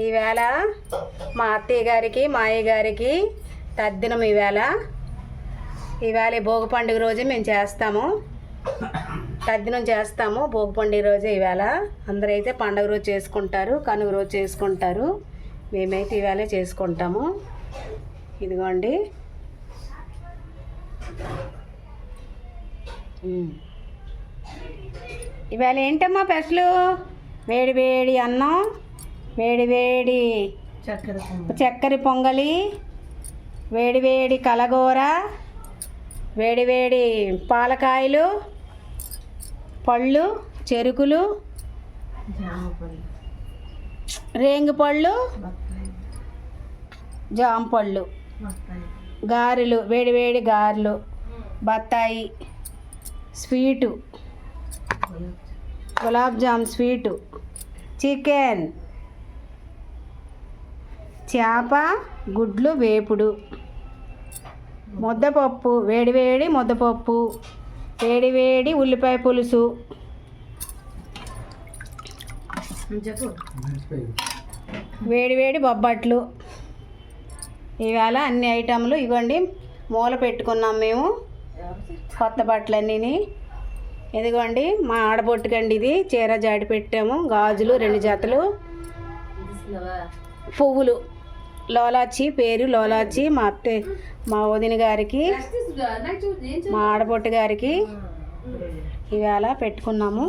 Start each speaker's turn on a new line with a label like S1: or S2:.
S1: ఈవేళ మా అత్తయ్య గారికి మా అయ్య గారికి తద్దినం. ఈవేళ భోగి పండుగ రోజు మేము చేస్తాము, తద్దినం చేస్తాము. భోగి పండుగ రోజు ఈవేళ అందరైతే పండుగ రోజు చేసుకుంటారు, కనుగ రోజు చేసుకుంటారు. మేమైతే ఈవేళ చేసుకుంటాము. ఇదిగోండి. ఇవాళ ఏంటమ్మా స్పెషలు? వేడి వేడి అన్నం, వేడి వేడి చక్కెర పొంగలి, వేడి వేడి కలగూర, వేడి వేడి పాలకాయలు, పళ్ళు, చెరుకులు, రేంగి పళ్ళు, జామ పళ్ళు, గారెలు, వేడి వేడి గారెలు, బత్తాయి sweet, gulab jam sweet, chicken, చేప, గుడ్లు వేపుడు, ముద్దపప్పు, వేడివేడి ముద్దపప్పు, వేడివేడి ఉల్లిపాయ పులుసు, వేడివేడి బొబ్బట్లు. ఇవాళ అన్ని ఐటెంలు ఇవ్వండి. మూల పెట్టుకున్నాం మేము కొత్త బట్టలన్నీ. ఇదిగోండి మా ఆడబొట్టుకండి. ఇది చీర జాడి పెట్టాము, గాజులు 2 జతలు, పువ్వులు. లోలాచి పేరు లోలాచి. మా మా వదిన గారికి, మా ఆడబొట్టు గారికి ఇవాళ పెట్టుకున్నాము.